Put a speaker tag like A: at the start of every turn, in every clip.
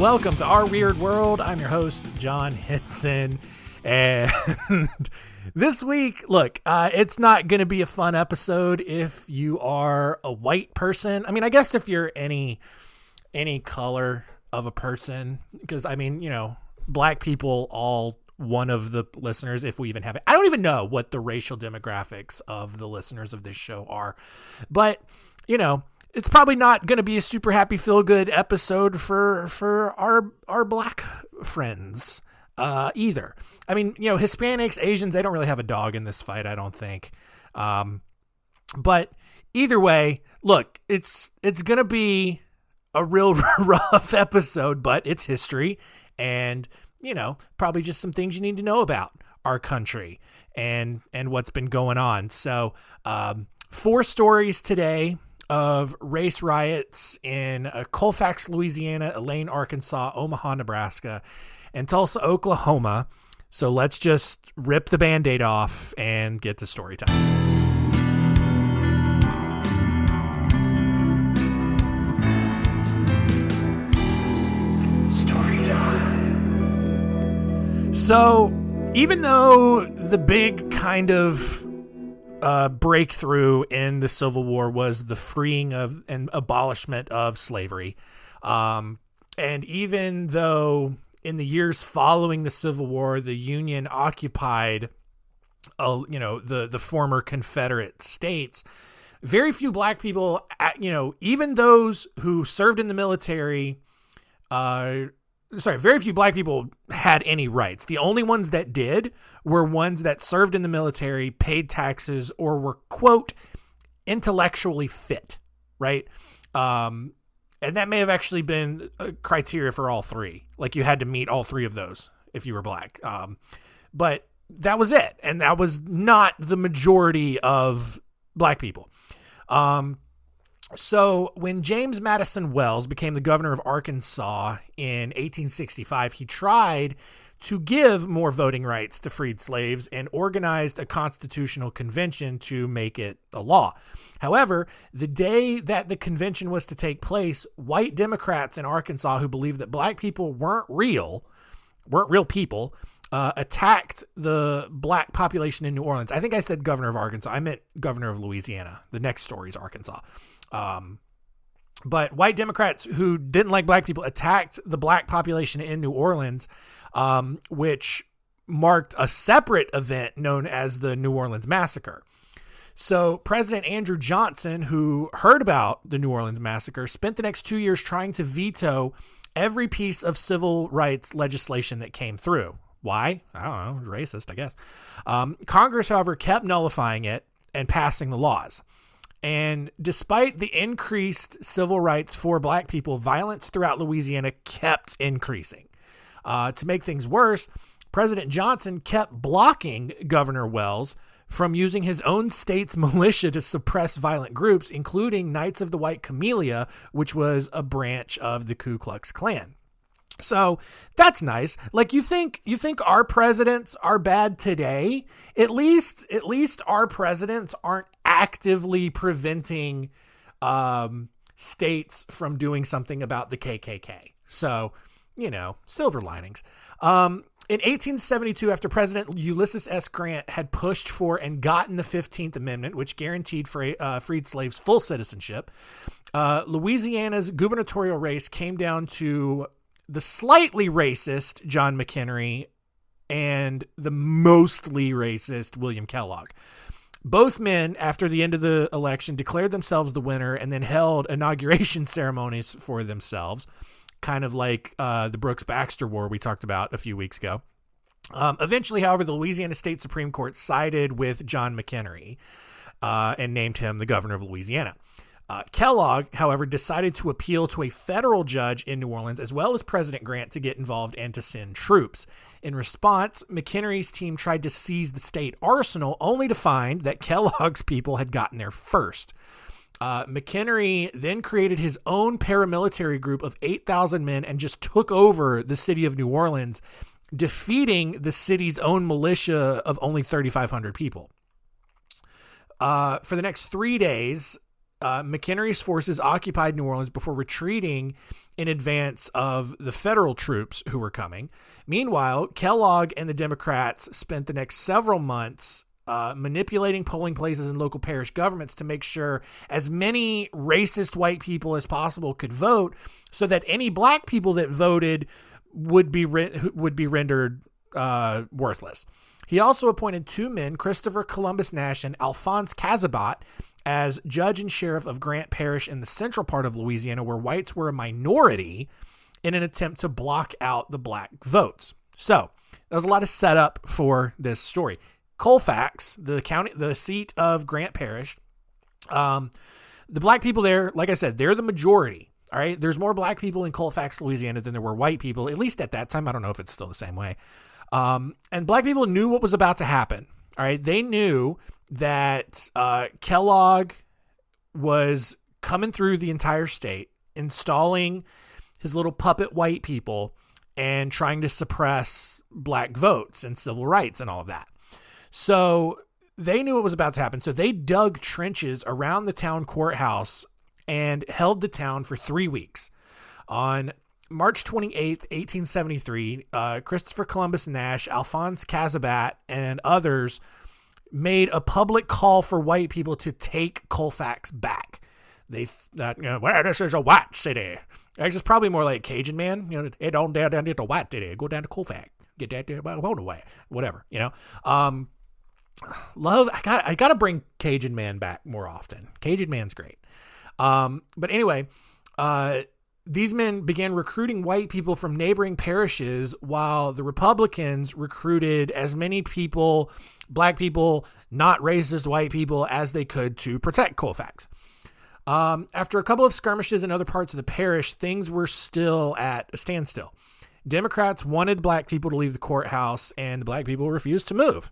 A: welcome to Our Weird World. I'm your host, John Henson, and this week, look, it's not going to be a fun episode if you are a white person. I mean, I guess if you're any color of a person, because I mean, you know, black people, all one of the listeners, if we even have it. I don't even know what the racial demographics of the listeners of this show are, but you know, it's probably not going to be a super happy, feel good episode for our black friends either. I mean, you know, Hispanics, Asians, they don't really have a dog in this fight, I don't think. But either way, look, it's going to be a real rough episode, but it's history and, you know, probably just some things you need to know about our country and what's been going on. So 4 stories today of race riots in Colfax, Louisiana, Elaine, Arkansas, Omaha, Nebraska, and Tulsa, Oklahoma. So let's just rip the Band-Aid off and get to story time. Story time. So even though the big kind of breakthrough in the Civil War was the freeing of and abolishment of slavery. And even though in the years following the Civil War, the Union occupied, the former Confederate states, very few black people, even those who served in the military, very few black people had any rights. The only ones that did were ones that served in the military, paid taxes, or were, quote, intellectually fit, right? And that may have actually been a criteria for all 3. Like you had to meet all 3 of those if you were black. But that was it. And that was not the majority of black people. So when James Madison Wells became the governor of Arkansas in 1865, he tried to give more voting rights to freed slaves and organized a constitutional convention to make it a law. However, the day that the convention was to take place, white Democrats in Arkansas who believed that black people weren't real people, attacked the black population in New Orleans. I think I said governor of Arkansas. I meant governor of Louisiana. The next story is Arkansas. But white Democrats who didn't like black people attacked the black population in New Orleans, which marked a separate event known as the New Orleans Massacre. So President Andrew Johnson, who heard about the New Orleans Massacre, spent the next 2 years trying to veto every piece of civil rights legislation that came through. Why? I don't know. Racist, I guess. Congress, however, kept nullifying it and passing the laws. And despite the increased civil rights for black people, violence throughout Louisiana kept increasing. To make things worse, President Johnson kept blocking Governor Wells from using his own state's militia to suppress violent groups, including Knights of the White Camellia, which was a branch of the Ku Klux Klan. So that's nice. Like you think our presidents are bad today? At least our presidents aren't actively preventing states from doing something about the KKK. So, you know, silver linings. In 1872, after President Ulysses S. Grant had pushed for and gotten the 15th Amendment, which guaranteed freed slaves full citizenship, Louisiana's gubernatorial race came down to the slightly racist John McHenry and the mostly racist William Kellogg. Both men, after the end of the election, declared themselves the winner and then held inauguration ceremonies for themselves, kind of like the Brooks-Baxter War we talked about a few weeks ago. Eventually, however, the Louisiana State Supreme Court sided with John McHenry and named him the governor of Louisiana. Kellogg, however, decided to appeal to a federal judge in New Orleans, as well as President Grant, to get involved and to send troops. In response, McHenry's team tried to seize the state arsenal, only to find that Kellogg's people had gotten there first. McHenry then created his own paramilitary group of 8,000 men and just took over the city of New Orleans, defeating the city's own militia of only 3,500 people. For the next 3 days, McHenry's forces occupied New Orleans before retreating in advance of the federal troops who were coming. Meanwhile, Kellogg and the Democrats spent the next several months manipulating polling places and local parish governments to make sure as many racist white people as possible could vote, so that any black people that voted would be rendered worthless. He also appointed two men, Christopher Columbus Nash and Alphonse Cazabat, as judge and sheriff of Grant Parish in the central part of Louisiana, where whites were a minority, in an attempt to block out the black votes. So there was a lot of setup for this story. Colfax, the seat of Grant Parish, the black people there, like I said, they're the majority. All right. There's more black people in Colfax, Louisiana than there were white people, at least at that time. I don't know if it's still the same way. And black people knew what was about to happen. All right. They knew that Kellogg was coming through the entire state, installing his little puppet white people and trying to suppress black votes and civil rights and all of that. So they knew what was about to happen. So they dug trenches around the town courthouse and held the town for 3 weeks. On March 28th, 1873, Christopher Columbus Nash, Alphonse Cazabat, and others made a public call for white people to take Colfax back. They thought, well, this is a white city. It's just probably more like Cajun man. It don't down to the white city. Go down to Colfax. Get that there by hold away. Whatever. Love. I gotta bring Cajun man back more often. Cajun man's great. But anyway, these men began recruiting white people from neighboring parishes, while the Republicans recruited as many people, black people, not racist white people, as they could to protect Colfax. After a couple of skirmishes in other parts of the parish, things were still at a standstill. Democrats wanted black people to leave the courthouse, and the black people refused to move,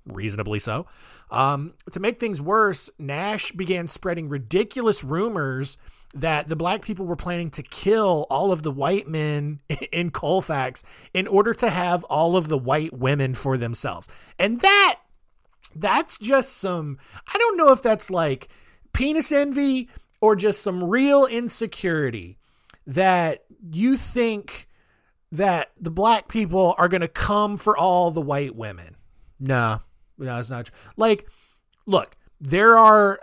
A: reasonably so. To make things worse, Nash began spreading ridiculous rumors that the black people were planning to kill all of the white men in Colfax in order to have all of the white women for themselves. And that's just some, I don't know if that's like penis envy or just some real insecurity that you think that the black people are going to come for all the white women. No, it's not true. Like, look, there's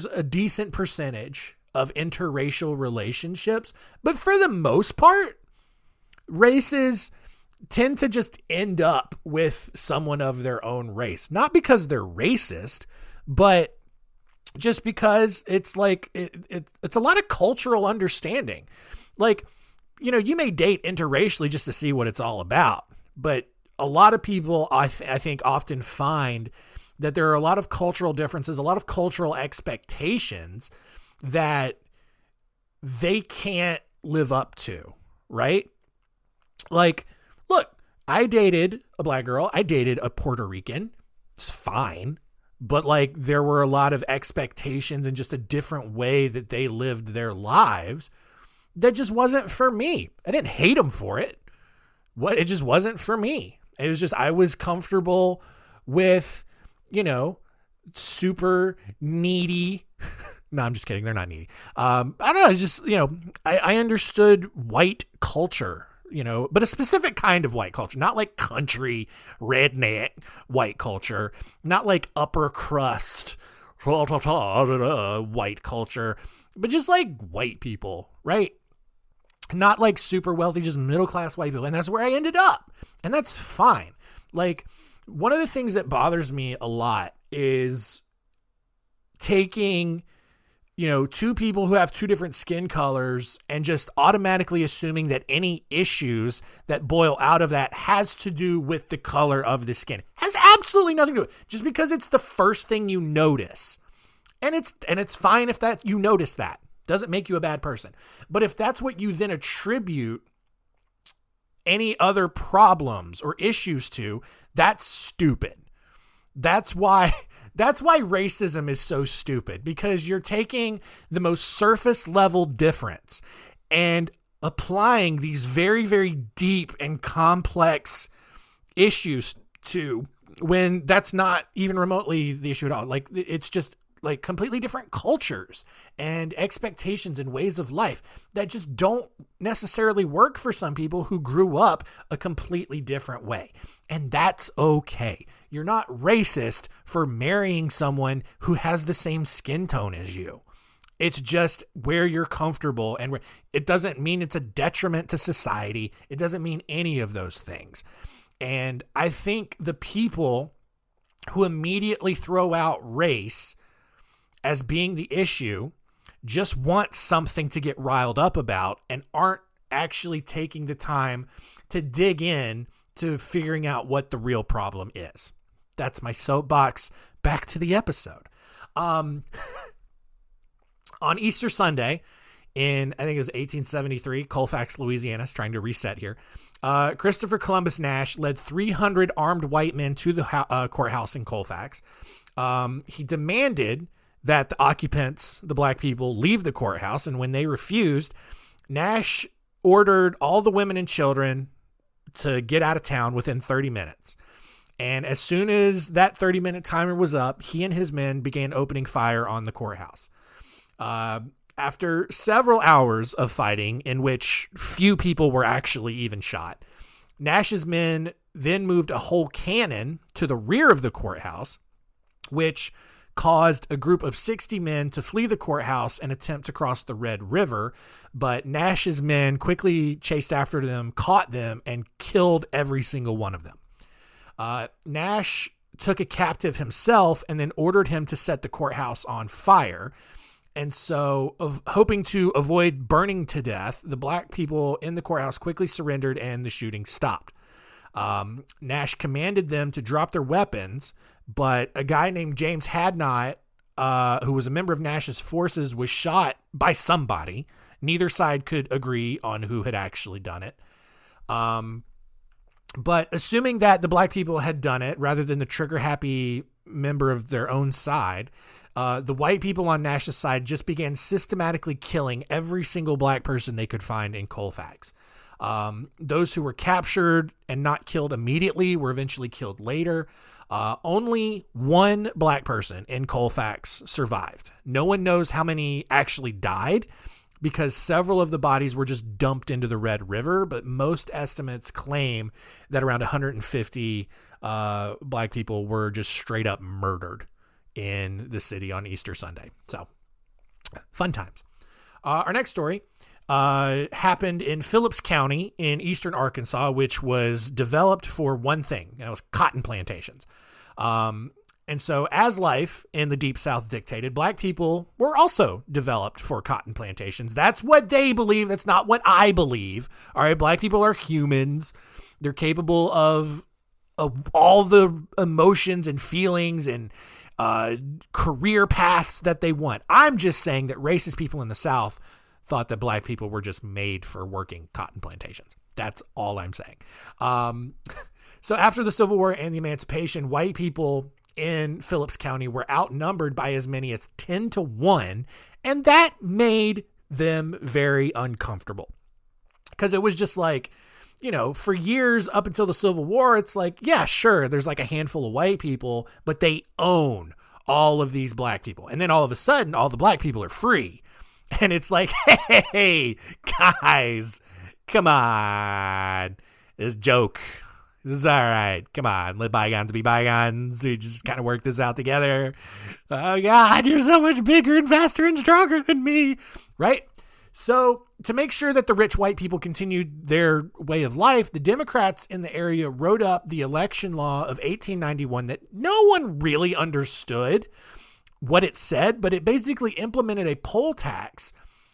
A: a decent percentage of interracial relationships, but for the most part, races tend to just end up with someone of their own race, not because they're racist, but just because it's like, it's a lot of cultural understanding. Like, you may date interracially just to see what it's all about, but a lot of people, I think, often find that there are a lot of cultural differences, a lot of cultural expectations that they can't live up to, right? Like, look, I dated a black girl. I dated a Puerto Rican. It's fine. But like, there were a lot of expectations and just a different way that they lived their lives that just wasn't for me. I didn't hate them for it. It just wasn't for me. It was just, I was comfortable with, super needy. No, I'm just kidding. They're not needy. I don't know. It's just, I understood white culture, but a specific kind of white culture, not like country redneck white culture, not like upper crust white culture, but just like white people, right? Not like super wealthy, just middle-class white people. And that's where I ended up. And that's fine. Like, one of the things that bothers me a lot is taking, two people who have two different skin colors and just automatically assuming that any issues that boil out of that has to do with the color of the skin. Has absolutely nothing to do with it. Just because it's the first thing you notice. And it's fine if that you notice that. Doesn't make you a bad person. But if that's what you then attribute any other problems or issues to, that's stupid. That's why racism is so stupid, because you're taking the most surface level difference and applying these very, very deep and complex issues to, when that's not even remotely the issue at all. Like, it's just like completely different cultures and expectations and ways of life that just don't necessarily work for some people who grew up a completely different way. And that's okay. You're not racist for marrying someone who has the same skin tone as you. It's just where you're comfortable, and it doesn't mean it's a detriment to society. It doesn't mean any of those things. And I think the people who immediately throw out race as being the issue just want something to get riled up about and aren't actually taking the time to dig in to figuring out what the real problem is. That's my soapbox. Back to the episode. On Easter Sunday in, I think it was 1873, Colfax, Louisiana, is trying to reset here. Christopher Columbus Nash led 300 armed white men to the courthouse in Colfax. He demanded that the occupants, the black people, leave the courthouse. And when they refused, Nash ordered all the women and children to get out of town within 30 minutes. And as soon as that 30-minute timer was up, he and his men began opening fire on the courthouse. After several hours of fighting, in which few people were actually even shot, Nash's men then moved a whole cannon to the rear of the courthouse, which caused a group of 60 men to flee the courthouse and attempt to cross the Red River. But Nash's men quickly chased after them, caught them, and killed every single one of them. Nash took a captive himself and then ordered him to set the courthouse on fire. And so, hoping to avoid burning to death, the black people in the courthouse quickly surrendered and the shooting stopped. Nash commanded them to drop their weapons, but a guy named James Hadnot, who was a member of Nash's forces, was shot by somebody. Neither side could agree on who had actually done it. But assuming that the black people had done it rather than the trigger-happy member of their own side, the white people on Nash's side just began systematically killing every single black person they could find in Colfax. Those who were captured and not killed immediately were eventually killed later. Only one black person in Colfax survived. No one knows how many actually died because several of the bodies were just dumped into the Red River, but most estimates claim that around 150 black people were just straight up murdered in the city on Easter Sunday. So, fun times. Our next story happened in Phillips County in eastern Arkansas, which was developed for one thing, and it was cotton plantations. And so as life in the Deep South dictated, black people were also developed for cotton plantations. That's what they believe. That's not what I believe. All right. Black people are humans. They're capable of all the emotions and feelings and career paths that they want. I'm just saying that racist people in the South thought that black people were just made for working cotton plantations. That's all I'm saying. So after the Civil War and the Emancipation, white people in Phillips County were outnumbered by as many as 10-1, and that made them very uncomfortable. Because it was just like, you know, for years up until the Civil War, it's like, yeah, sure, there's like a handful of white people, but they own all of these black people. And then all of a sudden, all the black people are free. And it's like, hey, guys, come on. This joke. This is all right. Come on. Let bygones be bygones. We just kind of work this out together. Oh, God, you're so much bigger and faster and stronger than me. Right? So to make sure that the rich white people continued their way of life, the Democrats in the area wrote up the election law of 1891 that no one really understood what it said, but it basically implemented a poll tax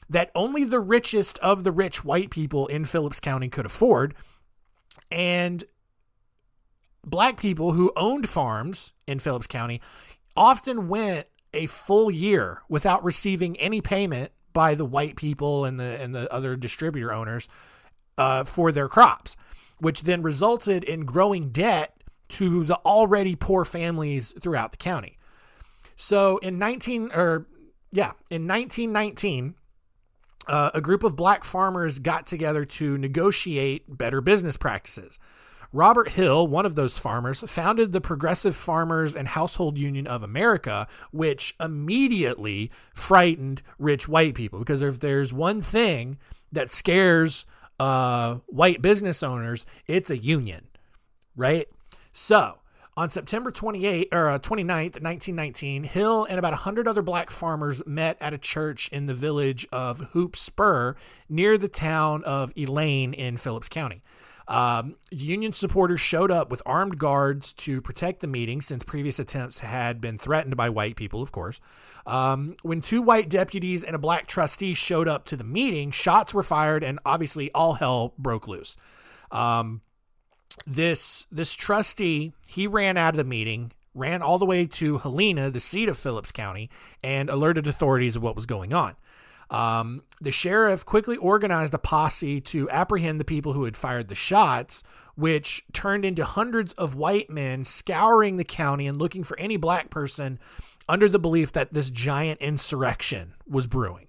A: that only the richest of the rich white people in Phillips County could afford. And black people who owned farms in Phillips County often went a full year without receiving any payment by the white people and the other distributor owners for their crops, which then resulted in growing debt to the already poor families throughout the county. So in 1919, a group of black farmers got together to negotiate better business practices. Robert Hill, one of those farmers, founded the Progressive Farmers and Household Union of America, which immediately frightened rich white people. Because if there's one thing that scares white business owners, it's a union, right? So on September 29th, 1919, Hill and about 100 other black farmers met at a church in the village of Hoop Spur near the town of Elaine in Phillips County. Union supporters showed up with armed guards to protect the meeting since previous attempts had been threatened by white people, of course. When 2 white deputies and a black trustee showed up to the meeting, shots were fired and obviously all hell broke loose. This trustee, he ran out of the meeting, ran all the way to Helena, the seat of Phillips County, and alerted authorities of what was going on. The sheriff quickly organized a posse to apprehend the people who had fired the shots, which turned into hundreds of white men scouring the county and looking for any black person under the belief that this giant insurrection was brewing.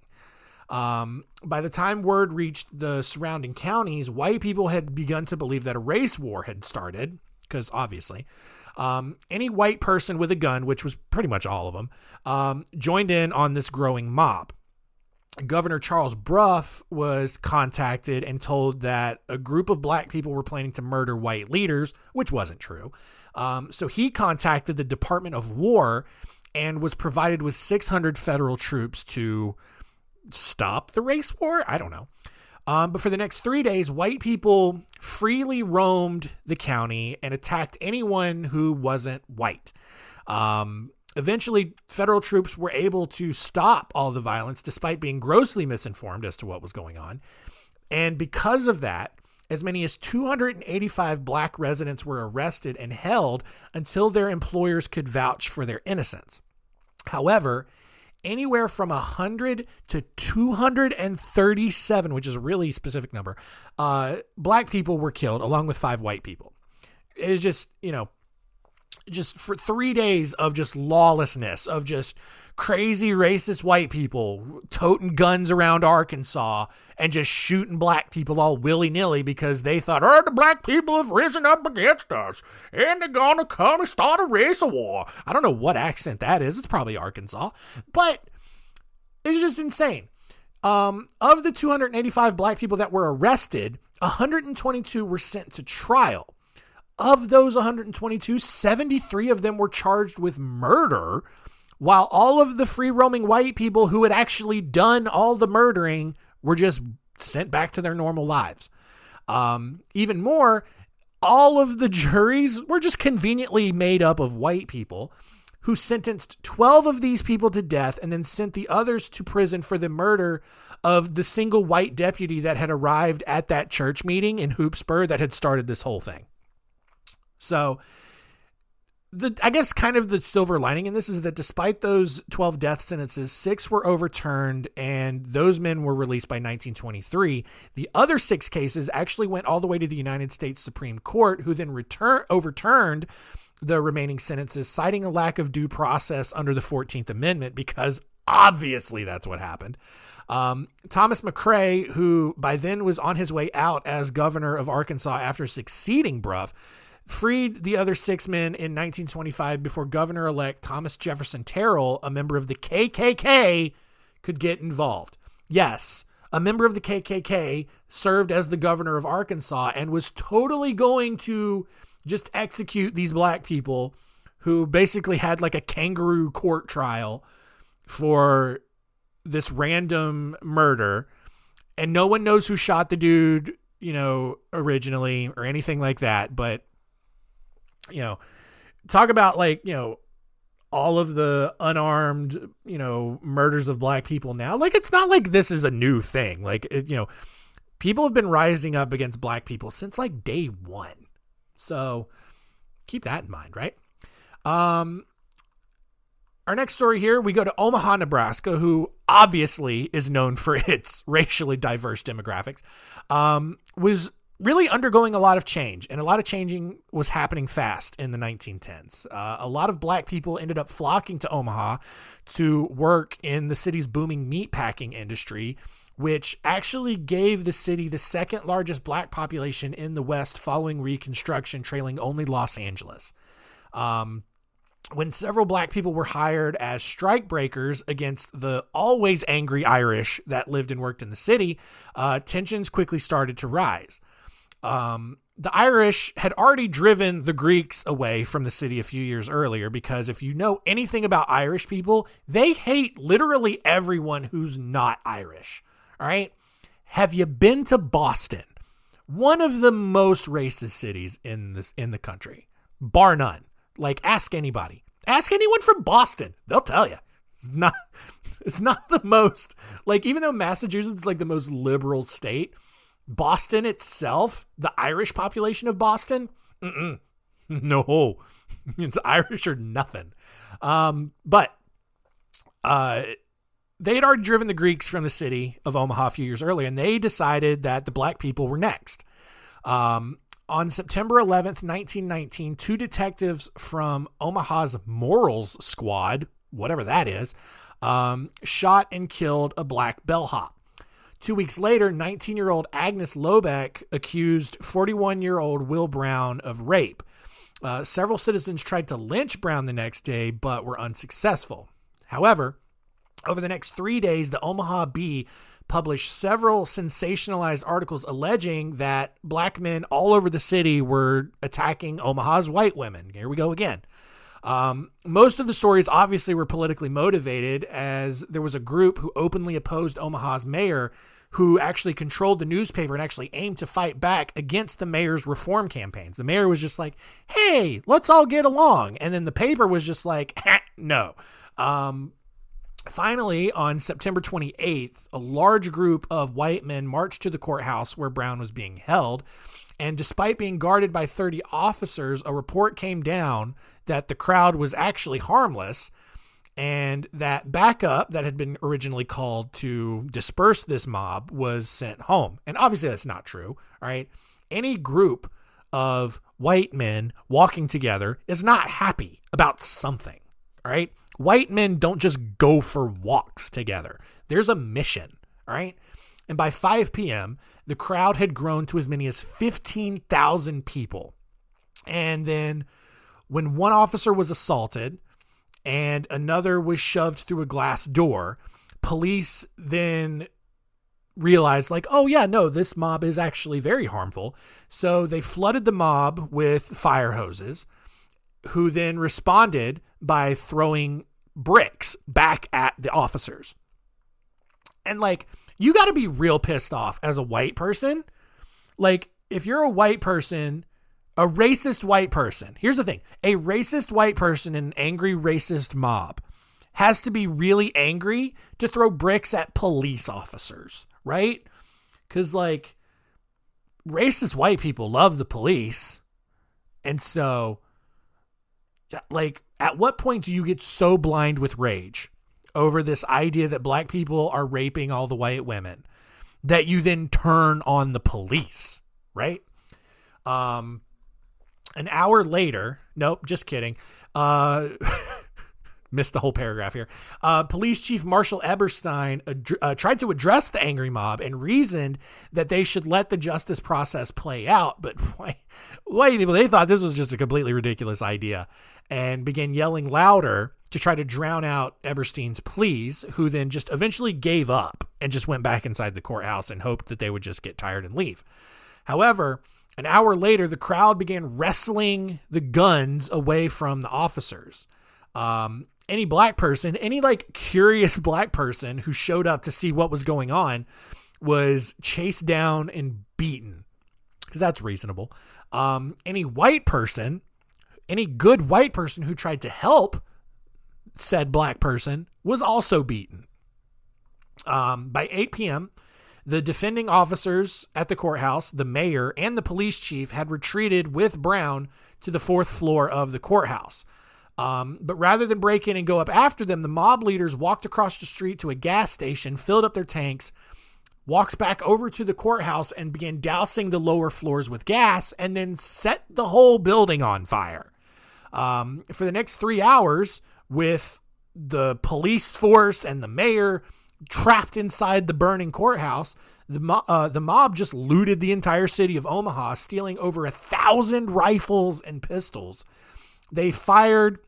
A: By the time word reached the surrounding counties, white people had begun to believe that a race war had started, because obviously, any white person with a gun, which was pretty much all of them, joined in on this growing mob. Governor Charles Bruff was contacted and told that a group of black people were planning to murder white leaders, which wasn't true. So he contacted the Department of War and was provided with 600 federal troops to stop the race war? I don't know. But for the next 3 days, white people freely roamed the county and attacked anyone who wasn't white. Eventually, federal troops were able to stop all the violence despite being grossly misinformed as to what was going on. And because of that, as many as 285 black residents were arrested and held until their employers could vouch for their innocence. However, anywhere from 100 to 237, which is a really specific number, black people were killed along with 5 white people. It is just, just for 3 days of just lawlessness, of just crazy racist white people toting guns around Arkansas and just shooting black people all willy-nilly because they thought, the black people have risen up against us and they're gonna come and start a race war. I don't know what accent that is. It's probably Arkansas, but it's just insane. Of the 285 black people that were arrested, 122 were sent to trial. Of those 122, 73 of them were charged with murder, while all of the free-roaming white people who had actually done all the murdering were just sent back to their normal lives. Even more, all of the juries were just conveniently made up of white people who sentenced 12 of these people to death and then sent the others to prison for the murder of the single white deputy that had arrived at that church meeting in Hoop Spur that had started this whole thing. So I guess kind of the silver lining in this is that despite those 12 death sentences, 6 were overturned and those men were released by 1923. The other 6 cases actually went all the way to the United States Supreme Court, who then overturned the remaining sentences, citing a lack of due process under the 14th Amendment, because obviously that's what happened. Thomas McCrae, who by then was on his way out as governor of Arkansas after succeeding Bruff, freed the other 6 men in 1925 before Governor-elect Thomas Jefferson Terrell, a member of the KKK, could get involved. Yes, a member of the KKK served as the governor of Arkansas and was totally going to just execute these black people who basically had like a kangaroo court trial for this random murder. And no one knows who shot the dude, originally or anything like that. But talk about all of the unarmed, murders of black people now. Like, it's not like this is a new thing. Like, people have been rising up against black people since like day one. So keep that in mind, right? Our next story here, we go to Omaha, Nebraska, who obviously is known for its racially diverse demographics, was really undergoing a lot of change, and a lot of changing was happening fast in the 1910s. A lot of black people ended up flocking to Omaha to work in the city's booming meatpacking industry, which actually gave the city the second largest black population in the West following Reconstruction, trailing only Los Angeles. When several black people were hired as strikebreakers against the always angry Irish that lived and worked in the city, tensions quickly started to rise. The Irish had already driven the Greeks away from the city a few years earlier, because if you know anything about Irish people, they hate literally everyone who's not Irish. All right. Have you been to Boston? One of the most racist cities in the country, bar none. Like, ask anybody. Ask anyone from Boston. They'll tell you. It's not the most, like, even though Massachusetts is like the most liberal state, Boston itself, the Irish population of Boston, no, it's Irish or nothing. But they had already driven the Greeks from the city of Omaha a few years earlier, and they decided that the black people were next. On September 11th, 1919, two detectives from Omaha's Morals Squad, whatever that is, shot and killed a black bellhop. 2 weeks later, 19-year-old Agnes Lobeck accused 41-year-old Will Brown of rape. Several citizens tried to lynch Brown the next day, but were unsuccessful. However, over the next 3 days, the Omaha Bee published several sensationalized articles alleging that black men all over the city were attacking Omaha's white women. Here we go again. Most of the stories obviously were politically motivated, as there was a group who openly opposed Omaha's mayor, who actually controlled the newspaper and actually aimed to fight back against the mayor's reform campaigns. The mayor was just like, hey, let's all get along. And then the paper was just like, no. Finally, on September 28th, a large group of white men marched to the courthouse where Brown was being held. And despite being guarded by 30 officers, a report came down that the crowd was actually harmless, and that backup that had been originally called to disperse this mob was sent home. And obviously that's not true, all right? Any group of white men walking together is not happy about something, all right? White men don't just go for walks together. There's a mission, all right? And by 5 p.m., the crowd had grown to as many as 15,000 people. And then when one officer was assaulted and another was shoved through a glass door, police then realized, like, oh yeah, no, this mob is actually very harmful. So they flooded the mob with fire hoses, who then responded by throwing bricks back at the officers. And like, you got to be real pissed off as a white person. Like, if you're a white person, a racist white person, here's the thing, a racist white person in an angry racist mob has to be really angry to throw bricks at police officers, right? Because like, racist white people love the police. And so, like, at what point do you get so blind with rage over this idea that black people are raping all the white women that you then turn on the police, right? An hour later, nope, just kidding. Missed the whole paragraph here. Police Chief Marshall Eberstein tried to address the angry mob and reasoned that they should let the justice process play out. But white people, they thought this was just a completely ridiculous idea and began yelling louder to try to drown out Eberstein's pleas, who then just eventually gave up and just went back inside the courthouse and hoped that they would just get tired and leave. However, an hour later, the crowd began wrestling the guns away from the officers. Any black person, any like curious black person who showed up to see what was going on was chased down and beaten, because that's reasonable. Any white person, any good white person who tried to help said black person was also beaten. By 8 p.m., the defending officers at the courthouse, the mayor, and the police chief had retreated with Brown to the 4th floor of the courthouse. But rather than break in and go up after them, the mob leaders walked across the street to a gas station, filled up their tanks, walked back over to the courthouse, and began dousing the lower floors with gas, and then set the whole building on fire. For the next 3 hours, with the police force and the mayor trapped inside the burning courthouse, the mob just looted the entire city of Omaha, stealing over 1,000 rifles and pistols. They fired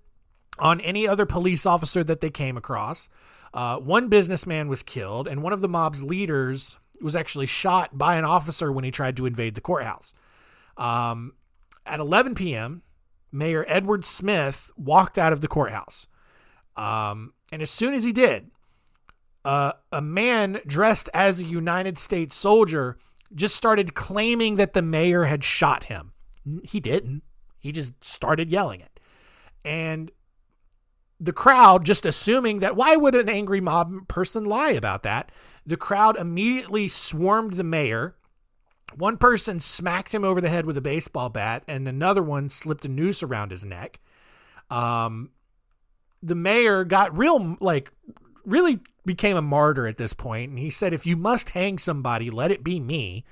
A: on any other police officer that they came across. One businessman was killed, and one of the mob's leaders was actually shot by an officer when he tried to invade the courthouse. At 11 p.m., Mayor Edward Smith walked out of the courthouse. And as soon as he did, a man dressed as a United States soldier just started claiming that the mayor had shot him. He didn't. He just started yelling it. And the crowd, just assuming that why would an angry mob person lie about that? The crowd immediately swarmed the mayor. One person smacked him over the head with a baseball bat, and another one slipped a noose around his neck. The mayor got really became a martyr at this point, and he said, if you must hang somebody, let it be me,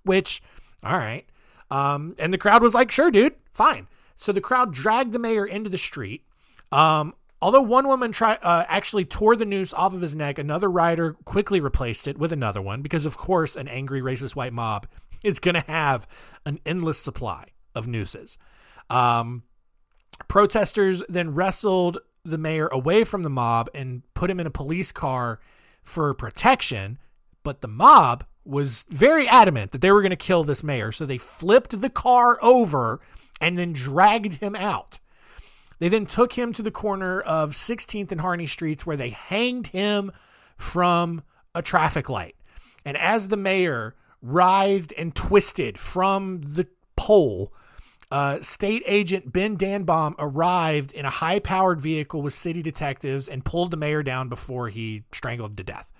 A: which, all right. And the crowd was like, sure, dude, fine. So the crowd dragged the mayor into the street. Although one woman actually tore the noose off of his neck, another rider quickly replaced it with another one because, of course, an angry racist white mob is going to have an endless supply of nooses. Protesters then wrestled the mayor away from the mob and put him in a police car for protection, but the mob was very adamant that they were going to kill this mayor, so they flipped the car over and then dragged him out. They then took him to the corner of 16th and Harney Streets where they hanged him from a traffic light. And as the mayor writhed and twisted from the pole, State Agent Ben Danbaum arrived in a high-powered vehicle with city detectives and pulled the mayor down before he strangled to death.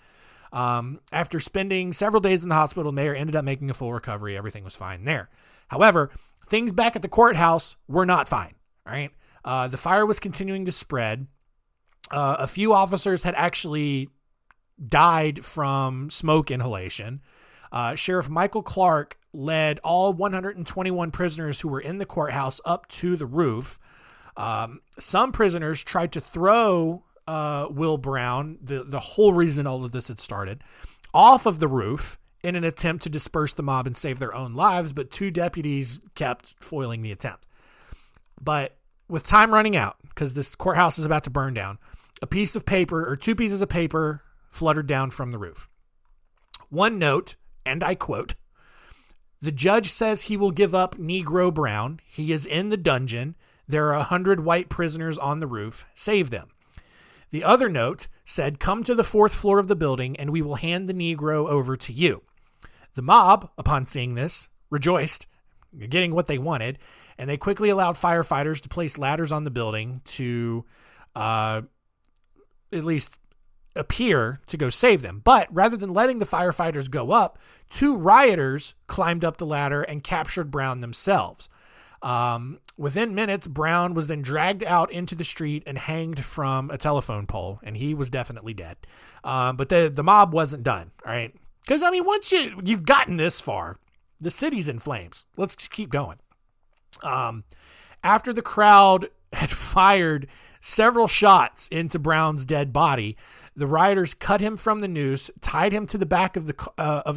A: After spending several days in the hospital, the mayor ended up making a full recovery. Everything was fine there. However, things back at the courthouse were not fine. All right. The fire was continuing to spread. A few officers had actually died from smoke inhalation. Sheriff Michael Clark led all 121 prisoners who were in the courthouse up to the roof. Some prisoners tried to throw Will Brown, the whole reason all of this had started, off of the roof in an attempt to disperse the mob and save their own lives, but two deputies kept foiling the attempt. But with time running out, because this courthouse is about to burn down, a piece of paper or two pieces of paper fluttered down from the roof. One note, and I quote, "The judge says he will give up Negro Brown. He is in the dungeon. There are 100 white prisoners on the roof. Save them." The other note said, "Come to the 4th floor of the building and we will hand the Negro over to you." The mob, upon seeing this, rejoiced, getting what they wanted, and they quickly allowed firefighters to place ladders on the building to at least appear to go save them. But rather than letting the firefighters go up, two rioters climbed up the ladder and captured Brown themselves. Within minutes, Brown was then dragged out into the street and hanged from a telephone pole, and he was definitely dead. But the mob wasn't done, all right? Because, I mean, once you've gotten this far, the city's in flames. Let's just keep going. After the crowd had fired several shots into Brown's dead body, the rioters cut him from the noose, tied him to the back of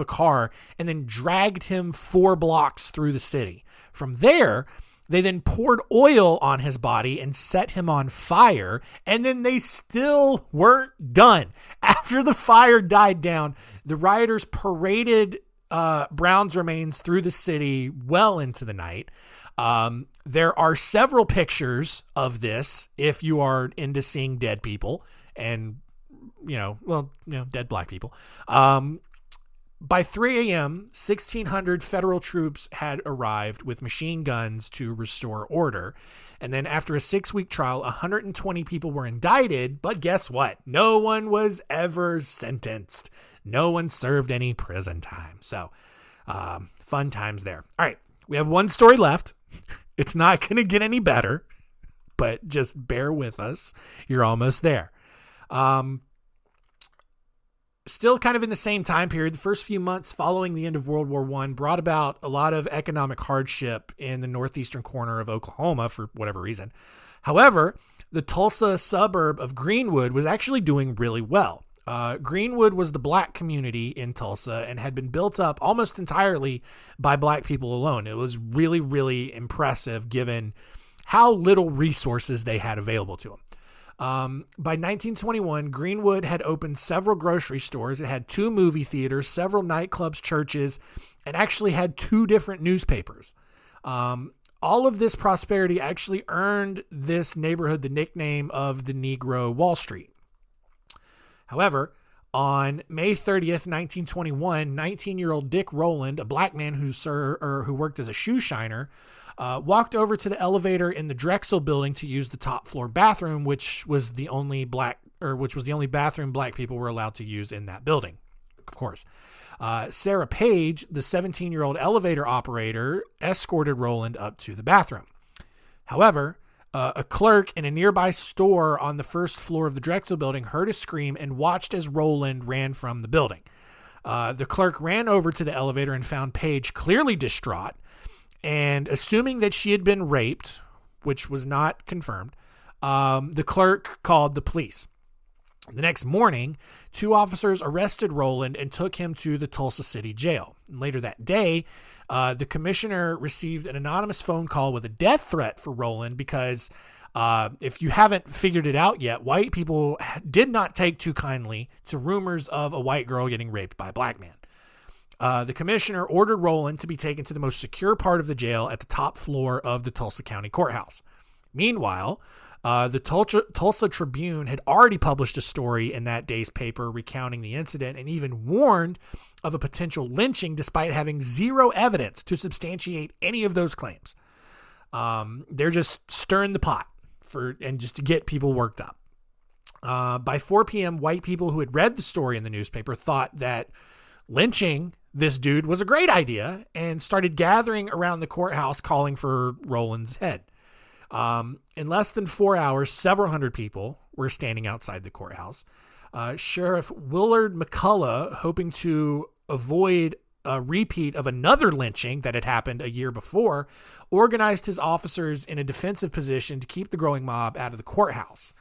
A: a car, and then dragged him 4 blocks through the city. From there, they then poured oil on his body and set him on fire, and then they still weren't done. After the fire died down, the rioters paraded Brown's remains through the city well into the night. There are several pictures of this if you are into seeing dead people and, dead black people. By 3 a.m., 1,600 federal troops had arrived with machine guns to restore order. And then after a 6-week trial, 120 people were indicted. But guess what? No one was ever sentenced. No one served any prison time. So fun times there. All right. We have one story left. It's not going to get any better, but just bear with us. You're almost there. Still kind of in the same time period, the first few months following the end of World War I brought about a lot of economic hardship in the northeastern corner of Oklahoma for whatever reason. However, the Tulsa suburb of Greenwood was actually doing really well. Greenwood was the black community in Tulsa and had been built up almost entirely by black people alone. It was really, really impressive given how little resources they had available to them. By 1921, Greenwood had opened several grocery stores. It had 2 movie theaters, several nightclubs, churches, and actually had 2 different newspapers. All of this prosperity actually earned this neighborhood the nickname of the Negro Wall Street. However, on May 30th, 1921, 19-year-old Dick Rowland, a black man who worked as a shoe shiner, walked over to the elevator in the Drexel building to use the top floor bathroom, which was the only bathroom black people were allowed to use in that building. Of course, Sarah Page, the 17-year-old elevator operator, escorted Rowland up to the bathroom. However, a clerk in a nearby store on the first floor of the Drexel building heard a scream and watched as Rowland ran from the building. The clerk ran over to the elevator and found Page clearly distraught. And assuming that she had been raped, which was not confirmed, the clerk called the police. The next morning, 2 officers arrested Rowland and took him to the Tulsa City Jail. And later that day, the commissioner received an anonymous phone call with a death threat for Rowland because if you haven't figured it out yet, white people did not take too kindly to rumors of a white girl getting raped by a black man. The commissioner ordered Rowland to be taken to the most secure part of the jail at the top floor of the Tulsa County Courthouse. Meanwhile, the Tulsa Tribune had already published a story in that day's paper recounting the incident and even warned of a potential lynching despite having zero evidence to substantiate any of those claims. They're just stirring the pot and just to get people worked up. By 4 p.m., white people who had read the story in the newspaper thought that lynching this dude was a great idea and started gathering around the courthouse calling for Rowland's head. In less than 4 hours, several hundred people were standing outside the courthouse. Sheriff Willard McCullough, hoping to avoid a repeat of another lynching that had happened a year before, organized his officers in a defensive position to keep the growing mob out of the courthouse.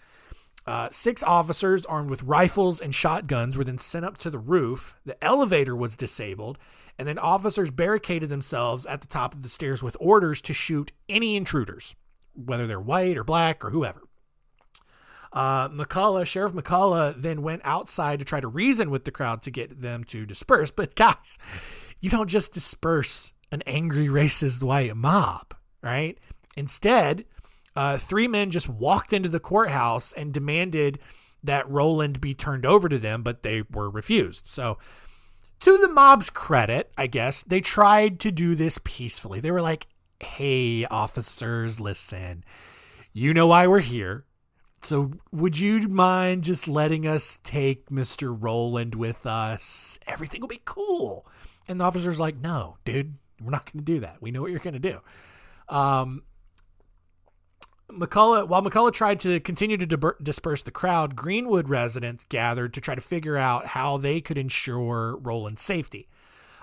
A: 6 officers armed with rifles and shotguns were then sent up to the roof. The elevator was disabled, and then officers barricaded themselves at the top of the stairs with orders to shoot any intruders, whether they're white or black or whoever. Sheriff McCullough then went outside to try to reason with the crowd to get them to disperse. But guys, you don't just disperse an angry, racist white mob, right? Instead, 3 men just walked into the courthouse and demanded that Rowland be turned over to them, but they were refused. So to the mob's credit, I guess, they tried to do this peacefully. They were like, hey, officers, listen, you know why we're here. So would you mind just letting us take Mr. Rowland with us? Everything will be cool. And the officer's like, no, dude, we're not going to do that. We know what you're going to do. While McCullough tried to continue to disperse the crowd, Greenwood residents gathered to try to figure out how they could ensure Rowland's safety.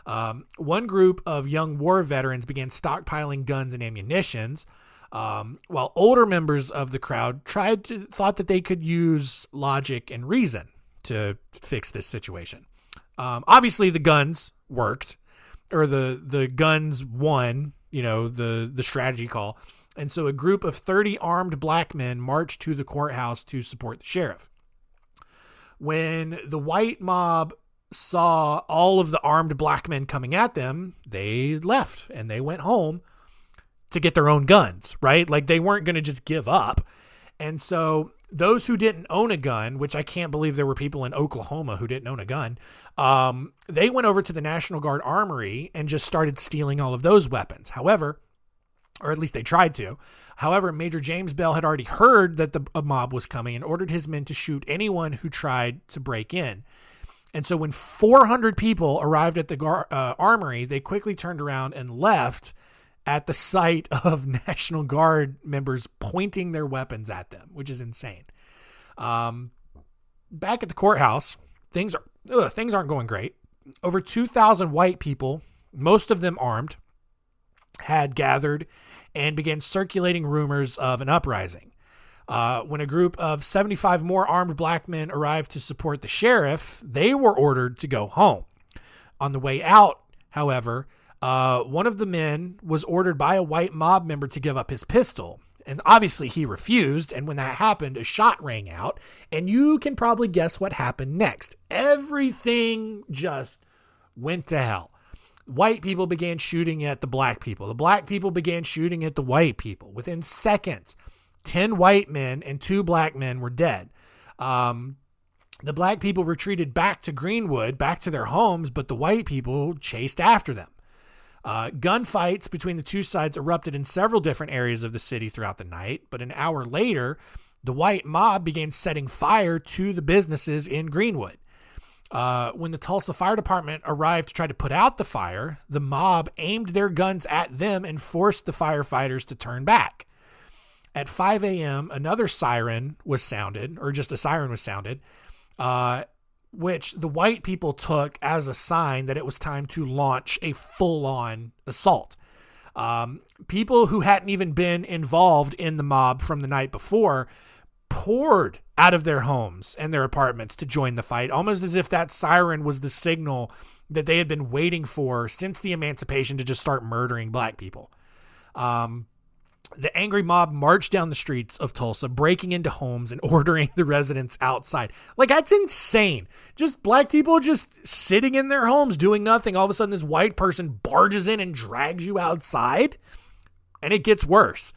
A: One group of young war veterans began stockpiling guns and ammunitions, while older members of the crowd thought that they could use logic and reason to fix this situation. Obviously, the guns worked, or the guns won, the strategy call. And so a group of 30 armed black men marched to the courthouse to support the sheriff. When the white mob saw all of the armed black men coming at them, they left and they went home to get their own guns, right? Like they weren't going to just give up. And so those who didn't own a gun, which I can't believe there were people in Oklahoma who didn't own a gun, they went over to the National Guard Armory and just started stealing all of those weapons. However, or at least they tried to. However, Major James Bell had already heard that a mob was coming and ordered his men to shoot anyone who tried to break in. And so when 400 people arrived at the armory, they quickly turned around and left at the sight of National Guard members pointing their weapons at them, which is insane. Back at the courthouse, things aren't going great. Over 2,000 white people, most of them armed, had gathered and began circulating rumors of an uprising. When a group of 75 more armed black men arrived to support the sheriff, they were ordered to go home. On the way out, however, one of the men was ordered by a white mob member to give up his pistol. And obviously he refused. And when that happened, a shot rang out. And you can probably guess what happened next. Everything just went to hell. White people began shooting at the black people. The black people began shooting at the white people. Within seconds, 10 white men and 2 black men were dead. The black people retreated back to Greenwood, back to their homes, but the white people chased after them. Gunfights between the two sides erupted in several different areas of the city throughout the night, but an hour later, the white mob began setting fire to the businesses in Greenwood. When the Tulsa Fire Department arrived to try to put out the fire, the mob aimed their guns at them and forced the firefighters to turn back. At 5 a.m., another siren was sounded, or just a siren was sounded, which the white people took as a sign that it was time to launch a full-on assault. People who hadn't even been involved in the mob from the night before poured out of their homes and their apartments to join the fight, almost as if that siren was the signal that they had been waiting for since the emancipation to just start murdering black people. The angry mob marched down the streets of Tulsa, breaking into homes and ordering the residents outside. Like, that's insane. Just black people just sitting in their homes doing nothing. All of a sudden, this white person barges in and drags you outside. And it gets worse.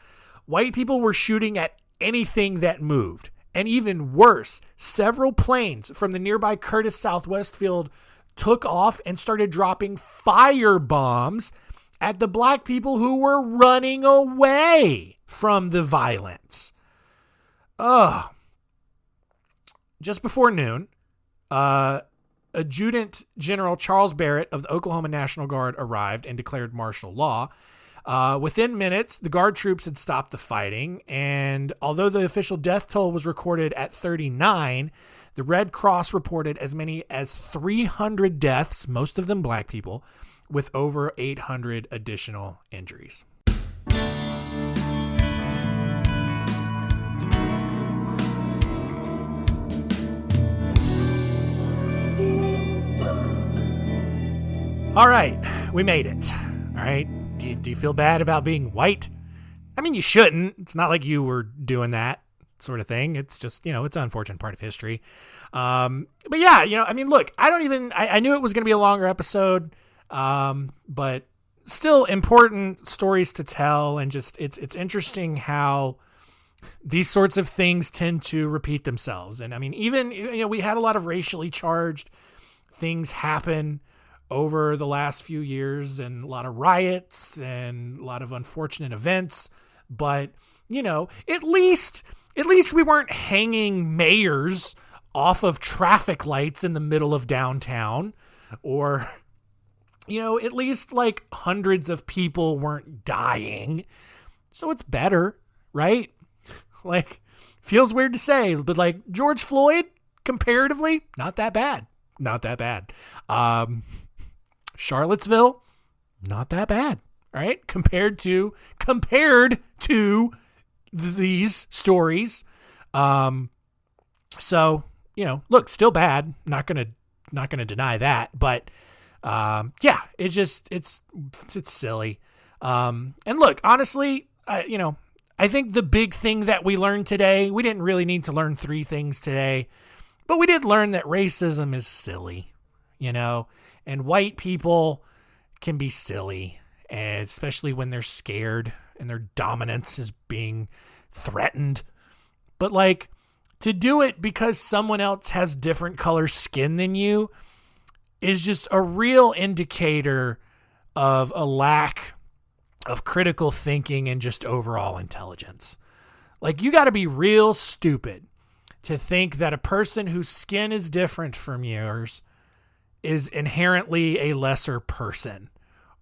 A: White people were shooting at anything that moved. And even worse, several planes from the nearby Curtis Southwest field took off and started dropping fire bombs at the black people who were running away from the violence. Just before noon, Adjutant General Charles Barrett of the Oklahoma National Guard arrived and declared martial law. Within minutes, the Guard troops had stopped the fighting, and although the official death toll was recorded at 39, the Red Cross reported as many as 300 deaths, most of them black people, with over 800 additional injuries. All right, we made it. All right, do you feel bad about being white? I mean, you shouldn't. It's not like you were doing that sort of thing. It's just, it's an unfortunate part of history. But yeah, I mean, look, I knew it was going to be a longer episode. But still important stories to tell. And just, it's interesting how these sorts of things tend to repeat themselves. And I mean, even, we had a lot of racially charged things happen over the last few years and a lot of riots and a lot of unfortunate events. But, at least we weren't hanging mayors off of traffic lights in the middle of downtown, or at least like hundreds of people weren't dying. So it's better, right? Like, feels weird to say, but like George Floyd, comparatively, not that bad. Not that bad. Charlottesville, not that bad, right? Compared to these stories. So, look, still bad. Not going to deny that, but yeah, it's silly. And look, honestly, I think the big thing that we learned today, we didn't really need to learn 3 things today, but we did learn that racism is silly, and white people can be silly, and especially when they're scared and their dominance is being threatened. But like, to do it because someone else has different color skin than you is just a real indicator of a lack of critical thinking and just overall intelligence. Like, you got to be real stupid to think that a person whose skin is different from yours is inherently a lesser person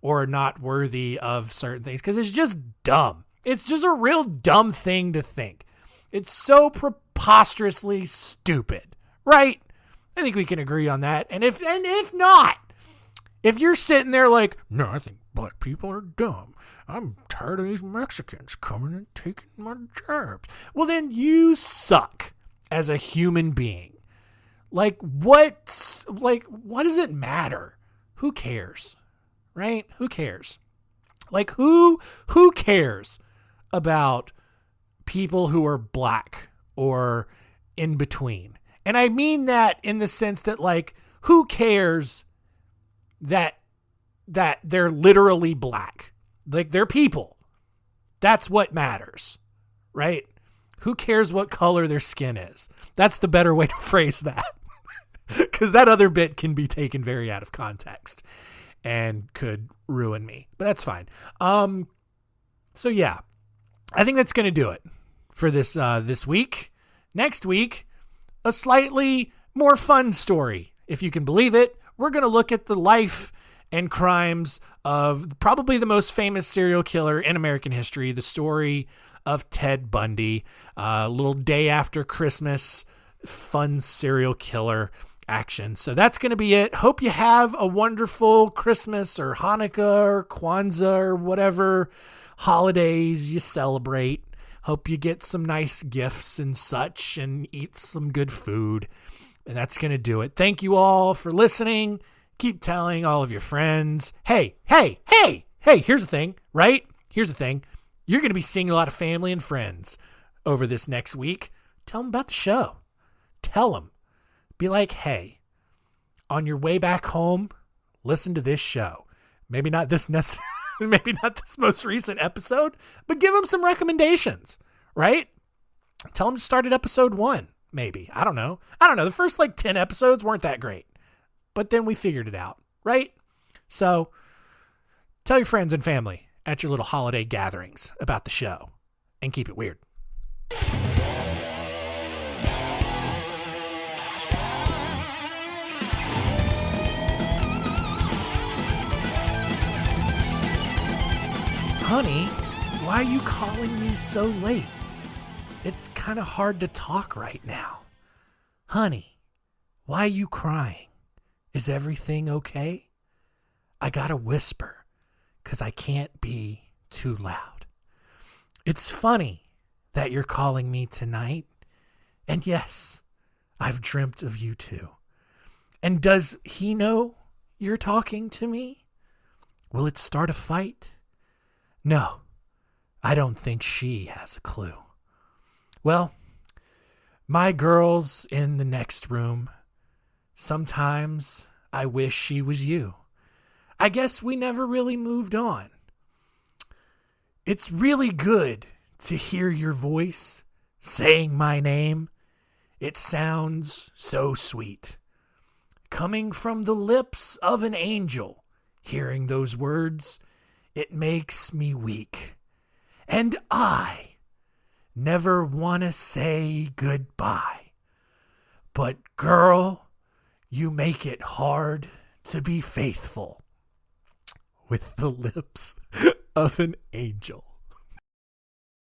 A: or not worthy of certain things, because it's just dumb. It's just a real dumb thing to think. It's so preposterously stupid, right? I think we can agree on that. And if not, if you're sitting there like, no, I think black people are dumb. I'm tired of these Mexicans coming and taking my jobs. Well, then you suck as a human being. What does it matter? Who cares? Right? Who cares? Who cares about people who are black or in between? And I mean that in the sense that, who cares that they're literally black? They're people. That's what matters, right? Who cares what color their skin is? That's the better way to phrase that. Because that other bit can be taken very out of context and could ruin me. But that's fine. So yeah, I think that's going to do it for this week. Next week, a slightly more fun story, if you can believe it. We're going to look at the life and crimes of probably the most famous serial killer in American history, the story of Ted Bundy. A little day after Christmas, fun serial killer action. So that's going to be it. Hope you have a wonderful Christmas or Hanukkah or Kwanzaa or whatever holidays you celebrate. Hope you get some nice gifts and such and eat some good food. And that's going to do it. Thank you all for listening. Keep telling all of your friends. Hey, here's the thing, right? Here's the thing. You're going to be seeing a lot of family and friends over this next week. Tell them about the show. Tell them. Be like, hey, on your way back home, listen to this show. Maybe not this most recent episode, but give them some recommendations, right? Tell them to start at episode 1, maybe. I don't know. The first 10 episodes weren't that great, but then we figured it out, right? So tell your friends and family at your little holiday gatherings about the show and keep it weird. Honey, why are you calling me so late? It's kind of hard to talk right now. Honey, why are you crying? Is everything okay? I gotta whisper, 'cause I can't be too loud. It's funny that you're calling me tonight. And yes, I've dreamt of you too. And does he know you're talking to me? Will it start a fight? No, I don't think she has a clue. Well, my girl's in the next room. Sometimes I wish she was you. I guess we never really moved on. It's really good to hear your voice saying my name. It sounds so sweet. Coming from the lips of an angel, hearing those words, it makes me weak. And I never want to say goodbye. But girl, you make it hard to be faithful with the lips of an angel.